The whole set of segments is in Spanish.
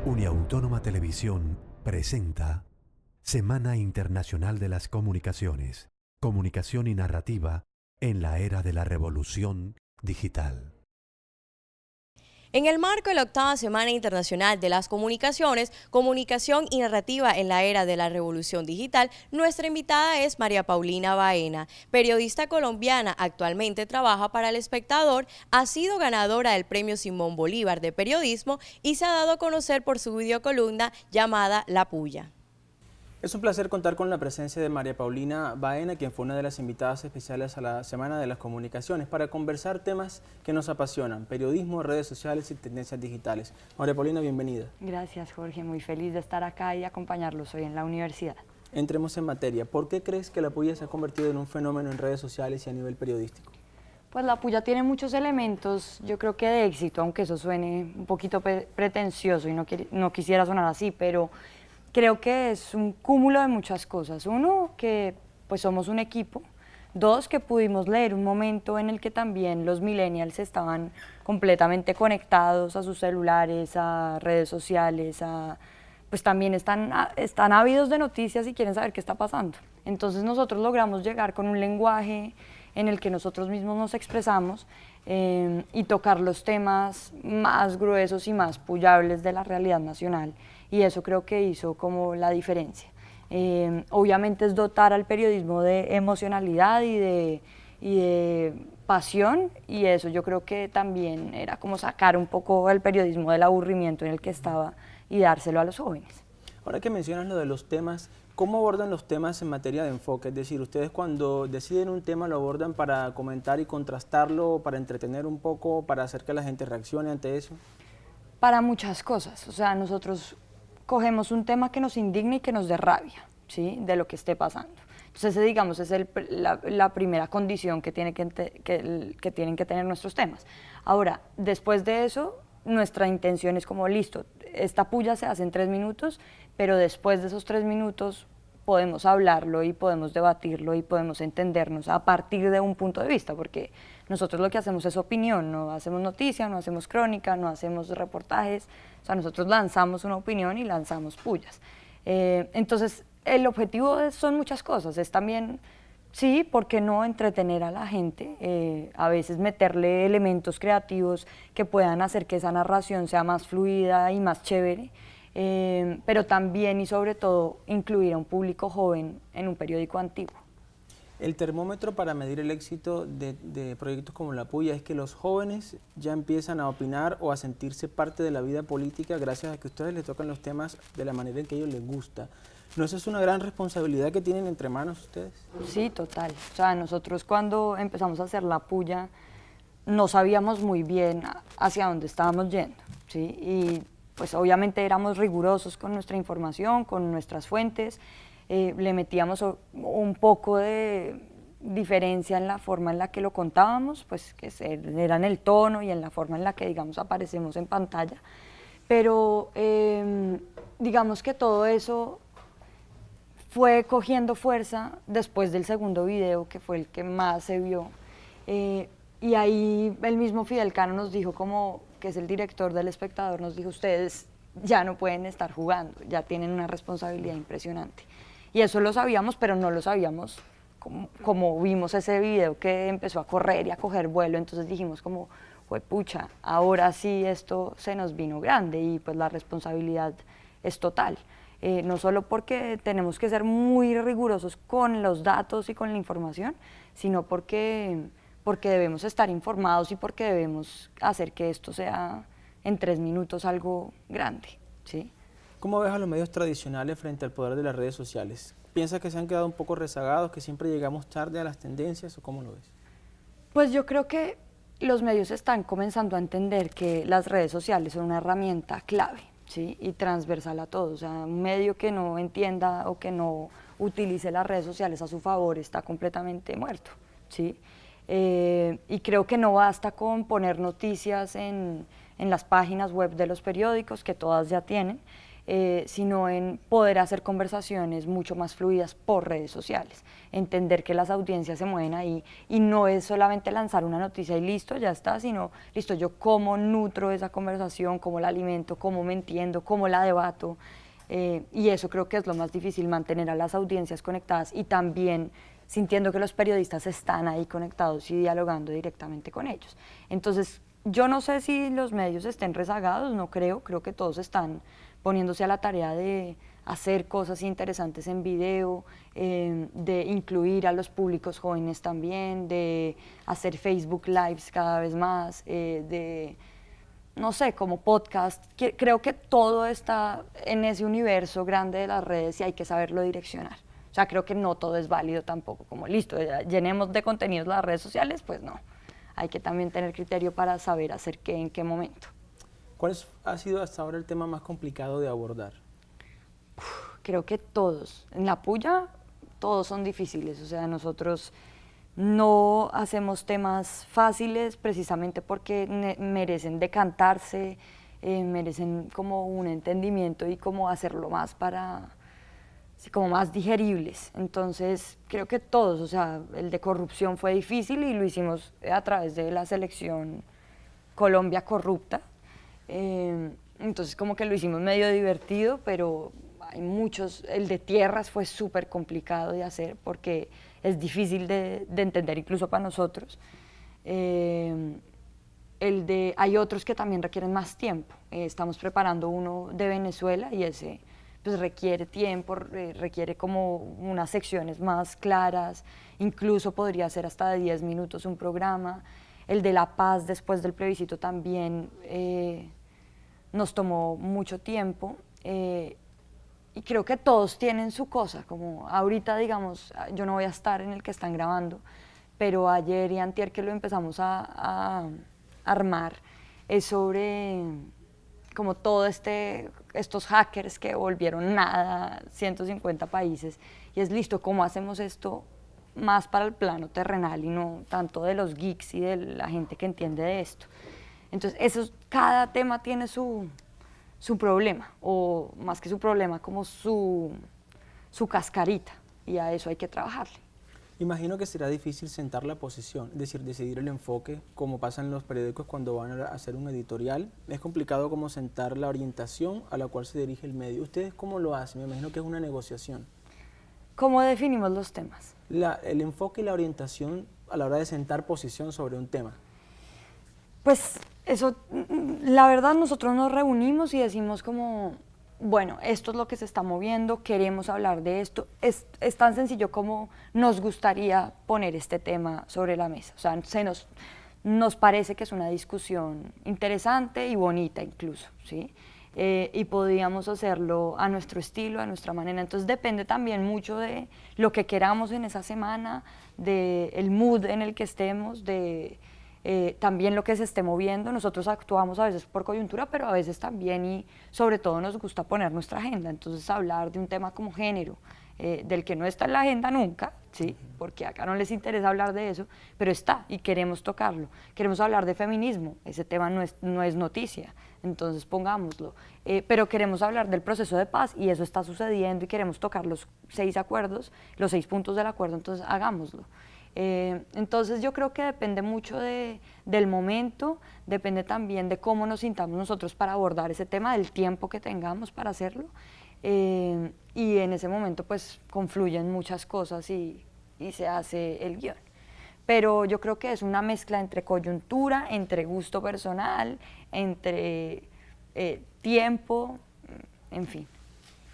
Uniautónoma Televisión presenta Semana Internacional de las Comunicaciones, Comunicación y Narrativa en la Era de la Revolución Digital. En el marco de la 8ª Semana Internacional de las Comunicaciones, Comunicación y Narrativa en la Era de la Revolución Digital, nuestra invitada es María Paulina Baena, periodista colombiana, actualmente trabaja para El Espectador, ha sido ganadora del Premio Simón Bolívar de Periodismo y se ha dado a conocer por su videocolumna llamada La Puya. Es un placer contar con la presencia de María Paulina Baena, quien fue una de las invitadas especiales a la Semana de las Comunicaciones, para conversar temas que nos apasionan, periodismo, redes sociales y tendencias digitales. María Paulina, bienvenida. Gracias, Jorge, muy feliz de estar acá y acompañarlos hoy en la universidad. Entremos en materia. ¿Por qué crees que la puya se ha convertido en un fenómeno en redes sociales y a nivel periodístico? Pues la puya tiene muchos elementos, yo creo que de éxito, aunque eso suene un poquito pretencioso y no quisiera sonar así, pero creo que es un cúmulo de muchas cosas. Uno, que pues somos un equipo. Dos, que pudimos leer un momento en el que también los millennials estaban completamente conectados a sus celulares, a redes sociales, pues también están ávidos de noticias y quieren saber qué está pasando. Entonces nosotros logramos llegar con un lenguaje en el que nosotros mismos nos expresamos y tocar los temas más gruesos y más puyables de la realidad nacional. Y eso creo que hizo como la diferencia. Obviamente es dotar al periodismo de emocionalidad y de pasión, y eso yo creo que también era como sacar un poco el periodismo del aburrimiento en el que estaba y dárselo a los jóvenes. Ahora que mencionas lo de los temas, ¿cómo abordan los temas en materia de enfoque? Es decir, ustedes cuando deciden un tema lo abordan para comentar y contrastarlo, para entretener un poco, para hacer que la gente reaccione ante eso. Para muchas cosas, o sea, nosotros cogemos un tema que nos indigne y que nos dé rabia, ¿sí?, de lo que esté pasando. Entonces, digamos, es la primera condición que tienen que tener nuestros temas. Ahora, después de eso, nuestra intención es como, listo, esta puya se hace en 3 minutos, pero después de esos 3 minutos podemos hablarlo y podemos debatirlo y podemos entendernos a partir de un punto de vista, porque nosotros lo que hacemos es opinión, no hacemos noticia, no hacemos crónica, no hacemos reportajes, o sea, nosotros lanzamos una opinión y lanzamos puyas. Entonces, el objetivo son muchas cosas, es también, sí, ¿por qué no entretener a la gente? A veces meterle elementos creativos que puedan hacer que esa narración sea más fluida y más chévere, pero también y sobre todo incluir a un público joven en un periódico antiguo. El termómetro para medir el éxito de proyectos como La Puya es que los jóvenes ya empiezan a opinar o a sentirse parte de la vida política gracias a que ustedes les tocan los temas de la manera en que a ellos les gusta. ¿No esa es una gran responsabilidad que tienen entre manos ustedes? Sí, total. O sea, nosotros cuando empezamos a hacer La Puya no sabíamos muy bien hacia dónde estábamos yendo, ¿sí? Y pues obviamente éramos rigurosos con nuestra información, con nuestras fuentes, le metíamos un poco de diferencia en la forma en la que lo contábamos, pues que era en el tono y en la forma en la que, digamos, aparecemos en pantalla, pero digamos que todo eso fue cogiendo fuerza después del segundo video, que fue el que más se vio, y ahí el mismo Fidel Cano nos dijo, como que es el director del Espectador, nos dijo, ustedes ya no pueden estar jugando, ya tienen una responsabilidad impresionante. Y eso lo sabíamos, pero no lo sabíamos como vimos ese video que empezó a correr y a coger vuelo, entonces dijimos como, pucha, ahora sí esto se nos vino grande y pues la responsabilidad es total. No solo porque tenemos que ser muy rigurosos con los datos y con la información, sino porque debemos estar informados y porque debemos hacer que esto sea en 3 minutos algo grande, ¿sí? ¿Cómo ves a los medios tradicionales frente al poder de las redes sociales? ¿Piensas que se han quedado un poco rezagados, que siempre llegamos tarde a las tendencias o cómo lo ves? Pues yo creo que los medios están comenzando a entender que las redes sociales son una herramienta clave, ¿sí?, y transversal a todo. O sea, un medio que no entienda o que no utilice las redes sociales a su favor está completamente muerto, ¿sí? Y creo que no basta con poner noticias en las páginas web de los periódicos, que todas ya tienen, sino en poder hacer conversaciones mucho más fluidas por redes sociales, entender que las audiencias se mueven ahí y no es solamente lanzar una noticia y listo, ya está, sino listo, yo cómo nutro esa conversación, cómo la alimento, cómo me entiendo, cómo la debato, y eso creo que es lo más difícil, mantener a las audiencias conectadas y también sintiendo que los periodistas están ahí conectados y dialogando directamente con ellos. Entonces, yo no sé si los medios estén rezagados, no creo que todos están poniéndose a la tarea de hacer cosas interesantes en video, de incluir a los públicos jóvenes también, de hacer Facebook Lives cada vez más, de, no sé, como podcast. Creo que todo está en ese universo grande de las redes y hay que saberlo direccionar. O sea, creo que no todo es válido tampoco, como listo, llenemos de contenidos las redes sociales, pues no. Hay que también tener criterio para saber hacer qué en qué momento. ¿Cuál ha sido hasta ahora el tema más complicado de abordar? Creo que todos. En la puya, todos son difíciles. O sea, nosotros no hacemos temas fáciles precisamente porque merecen decantarse, merecen como un entendimiento y como hacerlo más como más digeribles. Entonces, creo que todos, o sea, el de corrupción fue difícil y lo hicimos a través de la selección Colombia Corrupta. Entonces como que lo hicimos medio divertido, pero hay muchos, el de tierras fue súper complicado de hacer porque es difícil de entender incluso para nosotros. Hay otros que también requieren más tiempo. Estamos preparando uno de Venezuela y ese pues requiere tiempo, requiere como unas secciones más claras, incluso podría ser hasta de 10 minutos un programa. El de La Paz después del plebiscito también nos tomó mucho tiempo y creo que todos tienen su cosa, como ahorita digamos, yo no voy a estar en el que están grabando, pero ayer y antier que lo empezamos a armar es sobre como todo estos hackers que volvieron nada 150 países y es listo, ¿cómo hacemos esto más para el plano terrenal y no tanto de los geeks y de la gente que entiende de esto? Entonces, cada tema tiene su problema, o más que su problema, como su cascarita, y a eso hay que trabajarle. Imagino que será difícil sentar la posición, es decir, decidir el enfoque, como pasa en los periódicos cuando van a hacer un editorial. Es complicado como sentar la orientación a la cual se dirige el medio. ¿Ustedes cómo lo hacen? Me imagino que es una negociación. ¿Cómo definimos los temas? El enfoque y la orientación a la hora de sentar posición sobre un tema. Pues eso, la verdad nosotros nos reunimos y decimos como, bueno, esto es lo que se está moviendo, queremos hablar de esto. Es tan sencillo como nos gustaría poner este tema sobre la mesa. O sea, nos parece que es una discusión interesante y bonita incluso, ¿sí? Y podríamos hacerlo a nuestro estilo, a nuestra manera. Entonces depende también mucho de lo que queramos en esa semana, del mood en el que estemos, también lo que se esté moviendo. Nosotros actuamos a veces por coyuntura, pero a veces también y sobre todo nos gusta poner nuestra agenda. Entonces hablar de un tema como género, del que no está en la agenda nunca, ¿sí? Porque acá no les interesa hablar de eso, pero está y queremos tocarlo. Queremos hablar de feminismo, ese tema no es noticia, entonces pongámoslo. Pero queremos hablar del proceso de paz y eso está sucediendo y queremos tocar los 6 acuerdos, los 6 puntos del acuerdo, entonces hagámoslo. Entonces yo creo que depende mucho del momento, depende también de cómo nos sintamos nosotros para abordar ese tema, del tiempo que tengamos para hacerlo. Y en ese momento pues confluyen muchas cosas y se hace el guión. Pero yo creo que es una mezcla entre coyuntura, entre gusto personal, entre tiempo, en fin.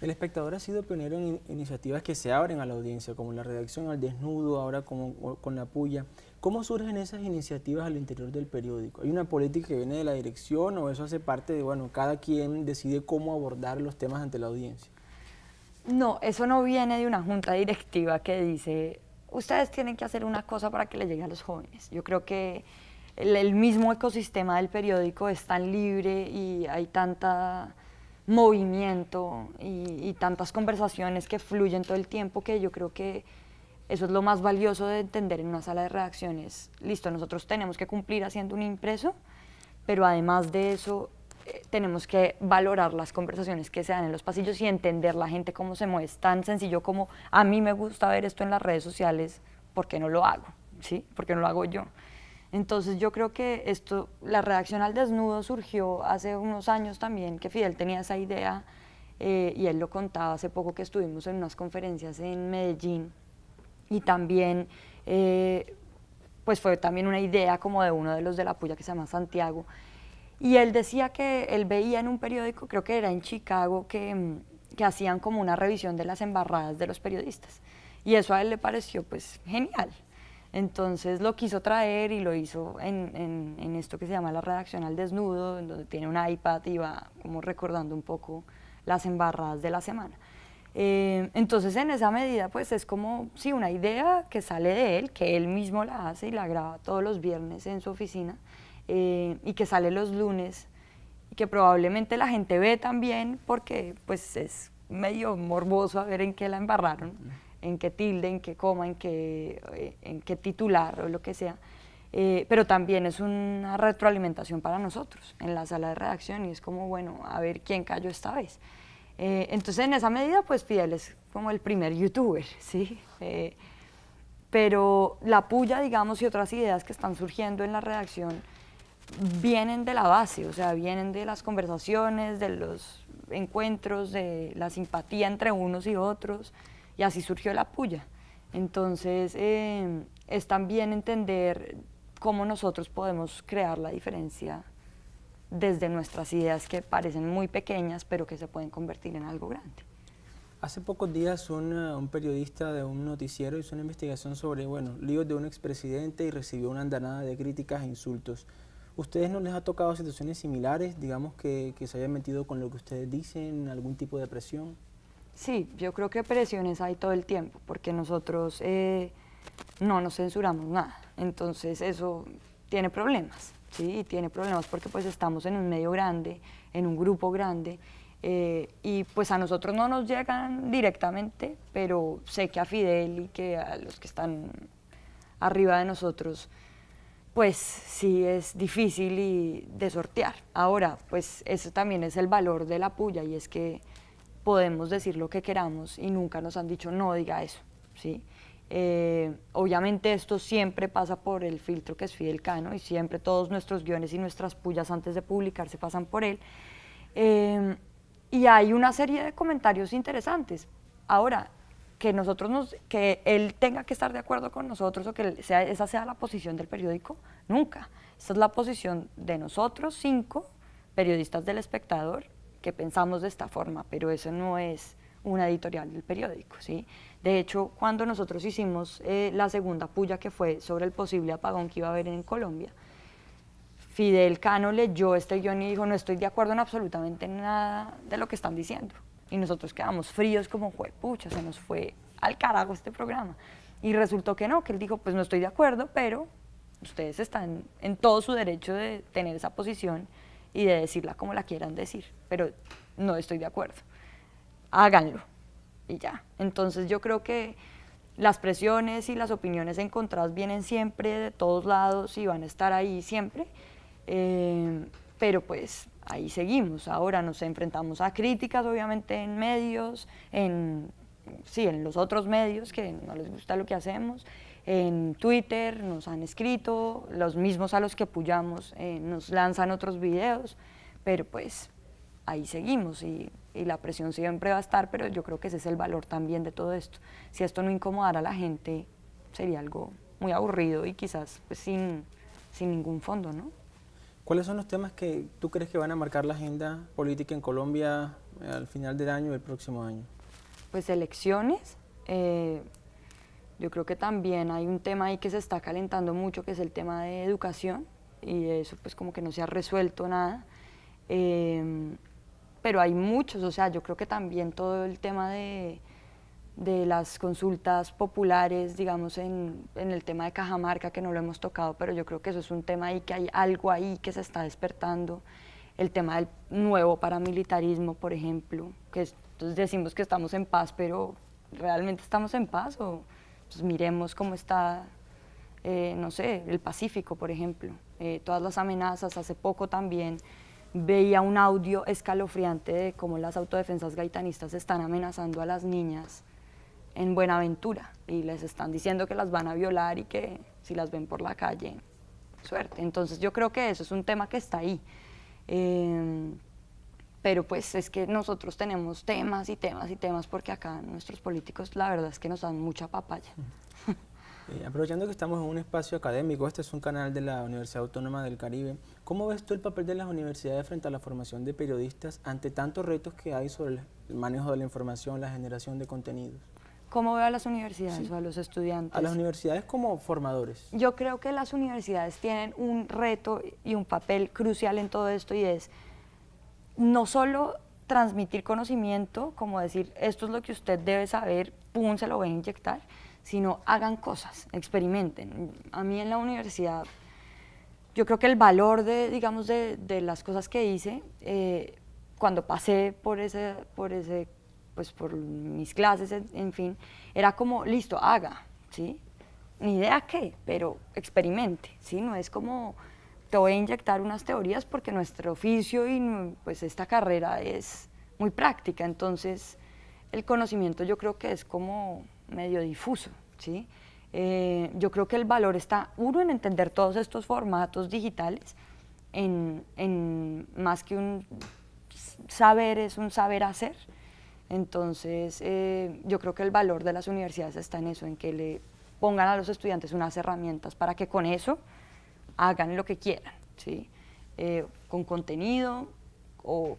El Espectador ha sido pionero en iniciativas que se abren a la audiencia, como la redacción al desnudo, ahora con La Puya. ¿Cómo surgen esas iniciativas al interior del periódico? ¿Hay una política que viene de la dirección o eso hace parte de, bueno, cada quien decide cómo abordar los temas ante la audiencia? No, eso no viene de una junta directiva que dice, ustedes tienen que hacer una cosa para que le llegue a los jóvenes. Yo creo que el mismo ecosistema del periódico es tan libre y hay tanta movimiento y tantas conversaciones que fluyen todo el tiempo que yo creo que eso es lo más valioso de entender en una sala de redacciones. Listo, nosotros tenemos que cumplir haciendo un impreso, pero además de eso tenemos que valorar las conversaciones que se dan en los pasillos y entender la gente cómo se mueve. Es tan sencillo como a mí me gusta ver esto en las redes sociales, ¿por qué no lo hago? ¿Sí? ¿Por qué no lo hago yo? Entonces yo creo que esto, la redacción al desnudo surgió hace unos años también, que Fidel tenía esa idea y él lo contaba hace poco que estuvimos en unas conferencias en Medellín y también pues fue también una idea como de uno de los de la puya que se llama Santiago, y él decía que él veía en un periódico, creo que era en Chicago, que hacían como una revisión de las embarradas de los periodistas, y eso a él le pareció pues genial. Entonces lo quiso traer y lo hizo en esto que se llama la redacción al desnudo, en donde tiene un iPad y va como recordando un poco las embarradas de la semana. Entonces en esa medida pues es como sí, una idea que sale de él, que él mismo la hace y la graba todos los viernes en su oficina y que sale los lunes y que probablemente la gente ve también porque pues es medio morboso a ver en qué la embarraron, en qué tilde, en qué coma, en qué titular o lo que sea, pero también es una retroalimentación para nosotros en la sala de redacción y es como bueno, a ver quién cayó esta vez. Entonces en esa medida pues Fidel es como el primer youtuber, ¿sí? Pero la puya, digamos, y otras ideas que están surgiendo en la redacción vienen de la base, o sea, vienen de las conversaciones, de los encuentros, de la simpatía entre unos y otros, y así surgió la puya. Entonces es también entender cómo nosotros podemos crear la diferencia desde nuestras ideas que parecen muy pequeñas, pero que se pueden convertir en algo grande. Hace pocos días un periodista de un noticiero hizo una investigación sobre, bueno, líos de un expresidente y recibió una andanada de críticas e insultos. ¿Ustedes no les ha tocado situaciones similares, digamos, que se hayan metido con lo que ustedes dicen, algún tipo de presión? Sí, yo creo que presiones hay todo el tiempo, porque nosotros no nos censuramos nada, entonces eso tiene problemas. ¿Sí? Y tiene problemas porque pues estamos en un medio grande, en un grupo grande, y pues a nosotros no nos llegan directamente, pero sé que a Fidel y que a los que están arriba de nosotros, pues sí es difícil y de sortear. Ahora, pues eso también es el valor de la puya y es que podemos decir lo que queramos y nunca nos han dicho no diga eso, ¿sí? Obviamente esto siempre pasa por el filtro que es Fidel Cano y siempre todos nuestros guiones y nuestras pullas antes de publicarse pasan por él y hay una serie de comentarios interesantes. Ahora, que él tenga que estar de acuerdo con nosotros o que esa sea la posición del periódico, nunca. Esa es la posición de nosotros 5 periodistas del Espectador que pensamos de esta forma, pero eso no es una editorial del periódico, ¿sí? De hecho, cuando nosotros hicimos la segunda puya que fue sobre el posible apagón que iba a haber en Colombia, Fidel Cano leyó este guión y dijo, no estoy de acuerdo en absolutamente nada de lo que están diciendo. Y nosotros quedamos fríos como, pucha, se nos fue al carajo este programa. Y resultó que no, que él dijo, pues no estoy de acuerdo, pero ustedes están en todo su derecho de tener esa posición y de decirla como la quieran decir, pero no estoy de acuerdo. Háganlo y ya. Entonces yo creo que las presiones y las opiniones encontradas vienen siempre de todos lados y van a estar ahí siempre, pero pues ahí seguimos. Ahora nos enfrentamos a críticas obviamente en medios, en los otros medios que no les gusta lo que hacemos, en Twitter nos han escrito, los mismos a los que apoyamos nos lanzan otros videos, pero pues ahí seguimos y la presión siempre va a estar, pero yo creo que ese es el valor también de todo esto. Si esto no incomodara a la gente, sería algo muy aburrido y quizás pues, sin ningún fondo, ¿no? ¿Cuáles son los temas que tú crees que van a marcar la agenda política en Colombia al final del año y el próximo año? Pues elecciones. Yo creo que también hay un tema ahí que se está calentando mucho, que es el tema de educación, y eso pues como que no se ha resuelto nada. Pero hay muchos, o sea, yo creo que también todo el tema de las consultas populares, digamos, en el tema de Cajamarca, que no lo hemos tocado, pero yo creo que eso es un tema ahí, que hay algo ahí que se está despertando. El tema del nuevo paramilitarismo, por ejemplo, que entonces decimos que estamos en paz, pero ¿realmente estamos en paz? O pues miremos cómo está, no sé, el Pacífico, por ejemplo, todas las amenazas. Hace poco también veía un audio escalofriante de cómo las autodefensas gaitanistas están amenazando a las niñas en Buenaventura y les están diciendo que las van a violar y que si las ven por la calle, suerte. Entonces yo creo que eso es un tema que está ahí. Pero pues es que nosotros tenemos temas y temas y temas porque acá nuestros políticos la verdad es que nos dan mucha papaya. Aprovechando que estamos en un espacio académico, este es un canal de la Universidad Autónoma del Caribe, ¿cómo ves tú el papel de las universidades frente a la formación de periodistas ante tantos retos que hay sobre el manejo de la información, la generación de contenidos? ¿Cómo veo a las universidades o a los estudiantes? A las universidades como formadores. Yo creo que las universidades tienen un reto y un papel crucial en todo esto y es no solo transmitir conocimiento, como decir esto es lo que usted debe saber, pum, se lo voy a inyectar, sino hagan cosas, experimenten. A mí en la universidad, yo creo que el valor de, digamos, de las cosas que hice, cuando pasé por mis clases, en fin, era como, listo, haga, ¿sí? Ni idea qué, pero experimente, ¿sí? No es como, te voy a inyectar unas teorías porque nuestro oficio y pues esta carrera es muy práctica, entonces el conocimiento yo creo que es como medio difuso, ¿sí? Yo creo que el valor está, uno, en entender todos estos formatos digitales, en más que un saber, es un saber hacer. Entonces, yo creo que el valor de las universidades está en eso, en que le pongan a los estudiantes unas herramientas para que con eso hagan lo que quieran, ¿sí? Con contenido o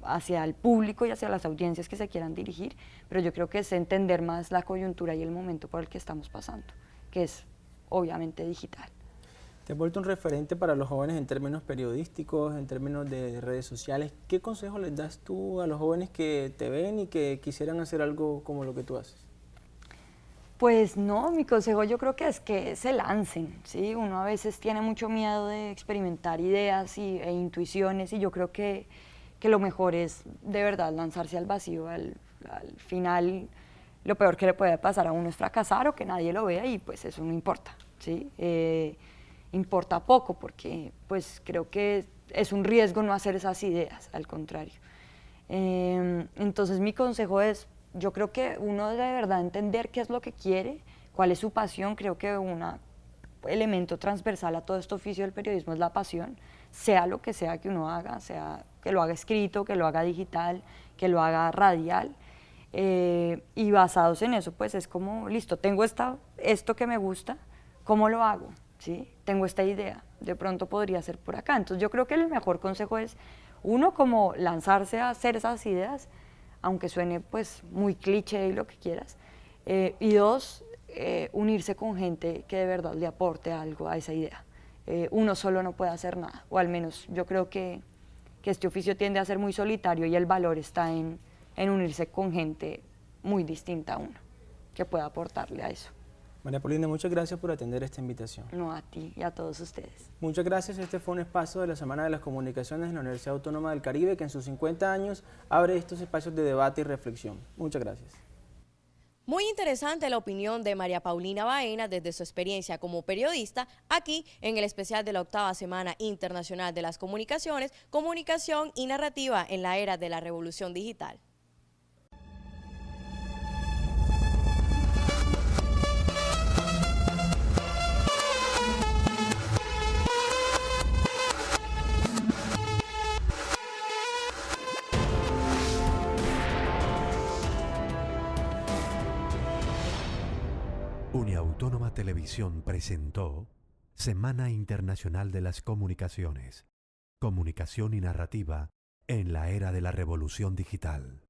hacia el público y hacia las audiencias que se quieran dirigir, pero yo creo que es entender más la coyuntura y el momento por el que estamos pasando, que es obviamente digital. Te has vuelto un referente para los jóvenes en términos periodísticos, en términos de redes sociales. ¿Qué consejos les das tú a los jóvenes que te ven y que quisieran hacer algo como lo que tú haces? Pues no, mi consejo yo creo que es que se lancen, ¿sí? Uno a veces tiene mucho miedo de experimentar ideas e intuiciones y yo creo que lo mejor es de verdad lanzarse al vacío. Al final lo peor que le puede pasar a uno es fracasar o que nadie lo vea y pues eso no importa, ¿sí? Importa poco porque pues creo que es un riesgo no hacer esas ideas, al contrario. Entonces mi consejo es, yo creo que uno debe de verdad entender qué es lo que quiere, cuál es su pasión. Creo que un elemento transversal a todo este oficio del periodismo es la pasión, sea lo que sea que uno haga, sea que lo haga escrito, que lo haga digital, que lo haga radial, y basados en eso pues es como, listo, tengo esto que me gusta, ¿cómo lo hago? ¿Sí? Tengo esta idea, de pronto podría ser por acá. Entonces yo creo que el mejor consejo es, uno, como lanzarse a hacer esas ideas, aunque suene pues muy cliché y lo que quieras, y dos, unirse con gente que de verdad le aporte algo a esa idea. Uno solo no puede hacer nada, o al menos yo creo que este oficio tiende a ser muy solitario y el valor está en unirse con gente muy distinta a uno, que pueda aportarle a eso. María Paulina, muchas gracias por atender esta invitación. No, a ti y a todos ustedes. Muchas gracias. Este fue un espacio de la Semana de las Comunicaciones en la Universidad Autónoma del Caribe, que en sus 50 años abre estos espacios de debate y reflexión. Muchas gracias. Muy interesante la opinión de María Paulina Baena desde su experiencia como periodista aquí en el especial de la 8ª Semana Internacional de las Comunicaciones, Comunicación y Narrativa en la Era de la Revolución Digital. Uniautónoma Televisión presentó Semana Internacional de las Comunicaciones, Comunicación y Narrativa en la Era de la Revolución Digital.